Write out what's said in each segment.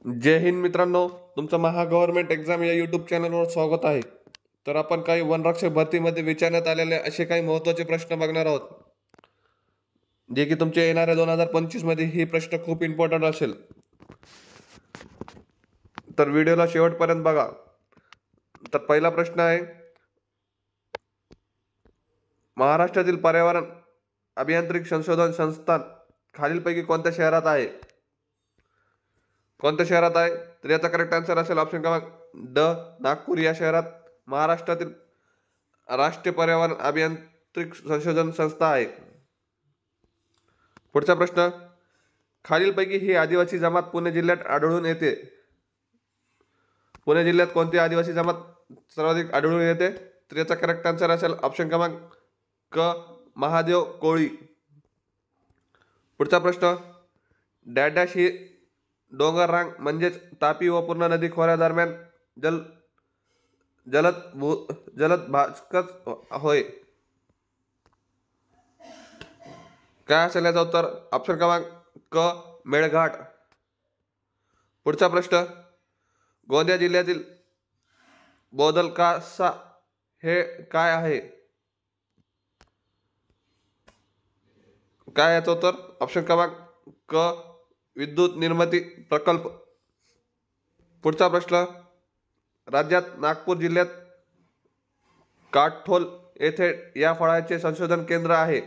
जय हिंद मित्रांनो, तुमचं महा government exam या यूट्यूब चॅनलवर स्वागत आहे. तर आपण काही वनरक्षक भरतीमध्ये विचारण्यात आलेले असे काही महत्त्वाचे प्रश्न बघणार आहोत, जे की तुमच्या येणाऱ्या 2025 मध्ये ही प्रश्न खूप इम्पॉर्टंट असेल. तर व्हिडिओला शेवटपर्यंत बघा. तर पहिला प्रश्न आहे, महाराष्ट्रातील पर्यावरण अभियांत्रिकी संशोधन संस्थान खालीलपैकी कोणत्या शहरात आहे? कोणत्या शहरात आहे? तर याचा करेक्ट आन्सर असेल ऑप्शन क्रमांक ड, नागपूर या शहरात महाराष्ट्रातील राष्ट्रीय पर्यावरण अभियांत्रिकी संशोधन संस्था आहे. पुढचा प्रश्न, खालीलपैकी ही आदिवासी जमात पुणे जिल्ह्यात आढळून येते. पुणे जिल्ह्यात कोणती आदिवासी जमात सर्वाधिक आढळून येते? तर याचा करेक्ट आन्सर असेल ऑप्शन क्रमांक क, महादेव कोळी. पुढचा प्रश्न, डॅश डॅश ही डोंगर रांग म्हणजेच तापी व पूर्णा नदी खोऱ्यादरम्यान जलद भास्कच होय. काय असेल याचं उत्तर? ऑप्शन क्रमांक क, मेळघाट. पुढचा प्रश्न, गोंदिया जिल्ह्यातील बोदलकासा हे काय आहे? काय याचं उत्तर? ऑप्शन क्रमांक क, विद्युत निर्मिती प्रकल्प. पुढचा प्रश्न, राज्यात नागपूर जिल्ह्यात काठोल येथे या फळाचे संशोधन केंद्र आहे.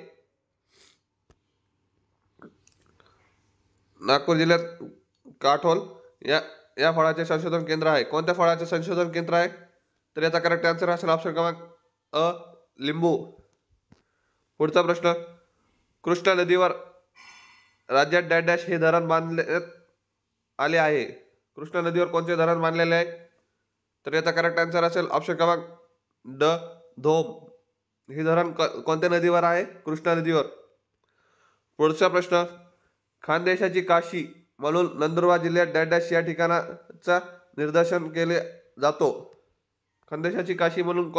नागपूर जिल्ह्यात काठोल या फळाचे संशोधन केंद्र आहे. कोणत्या फळाचे संशोधन केंद्र आहे? तर याचा करेक्ट आन्सर असेल ऑप्शन क्रमांक अ, लिंबू. पुढचा प्रश्न, कृष्णा नदीवर राज्यात डॅश डॅश हे धरण बांधण्यात आले आहे. कृष्णा नदीवर कोणते धरण बांधलेले आहे? तर याचा करेक्ट आन्सर असेल ऑप्शन क्रमांक ड, धोम. हे धरण कोणत्या नदीवर आहे? कृष्णा नदीवर. पुढचा प्रश्न, खानदेशाची काशी म्हणून नंदुरबार जिल्ह्यात डॅश डॅश या ठिकाणाचा निर्देशन केले जातो. खानदेशाची काशी म्हणून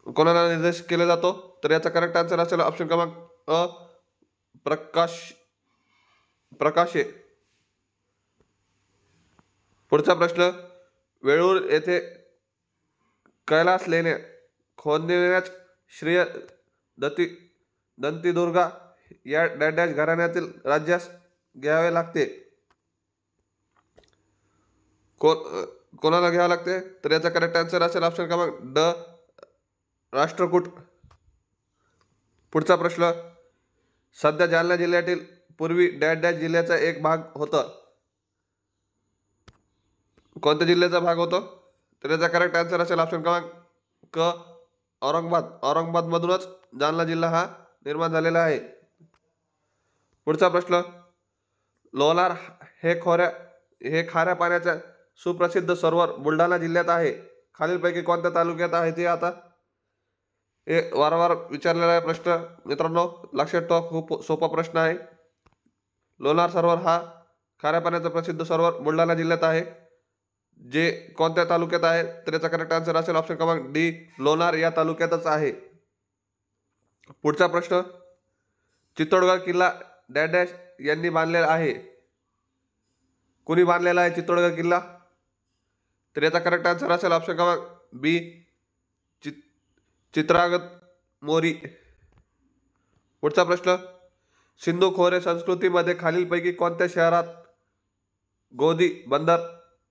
कोणाला निर्देश केला जातो? तर याचा करेक्ट आन्सर असेल ऑप्शन क्रमांक अ, प्रकाशे. पुढचा प्रश्न, वेळूर येथे कैलास लेण्या खोदण्यास श्रेय दंतीदुर्गा या डॅश डॅश घराण्यातील राज्यास घ्यावे लागते. कोणाला घ्यावे लागते? तर याचा करेक्ट आन्सर असेल ऑप्शन क्रमांक ड, राष्ट्रकूट. पुढचा प्रश्न, सध्या जालना जिल्ह्यातील पूर्वी डॅश डॅश जिल्ह्याचा एक भाग होता. कोणत्या जिल्ह्याचा भाग होतो? तर याचा करेक्ट आन्सर असेल ऑप्शन क्रमांक क, औरंगाबाद. औरंगाबाद मधूनच जालना जिल्हा हा निर्माण झालेला आहे. पुढचा प्रश्न, लोणार हे खाऱ्या पाण्याचा सुप्रसिद्ध सरोवर बुलढाणा जिल्ह्यात आहे. खालीलपैकी कोणत्या तालुक्यात आहे ते? आता हे वारंवार विचारलेला प्रश्न मित्रांनो, लक्षात ठेवा, खूप सोपा प्रश्न आहे. लोणार सरोवर हा खाऱ्या पाण्याचा प्रसिद्ध सरोवर बुलढाणा जिल्ह्यात आहे. जे कोणत्या तालुक्यात आहे? तर याचा करेक्ट आन्सर असेल ऑप्शन क्रमांक डी, लोणार या तालुक्यातच आहे. पुढचा प्रश्न, चित्तोडगड किल्ला डॅश डॅश यांनी बांधलेला आहे. कोणी बांधलेला आहे चित्तोडगड किल्ला? तर याचा करेक्ट आन्सर असेल ऑप्शन क्रमांक बी, चित्रागत मोरी. पुढचा प्रश्न, सिंधू खोरे संस्कृतीमध्ये खालीलपैकी कोणत्या शहरात गोदी बंदर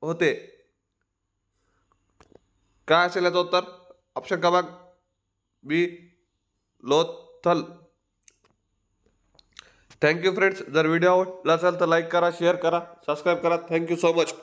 होते? काय असेल याचं उत्तर? ऑप्शन क्रमांक बी, लोथल. Thank you friends. जर व्हिडिओ आवडला असेल तर लाईक करा, शेअर करा, सबस्क्राईब करा. Thank you so much.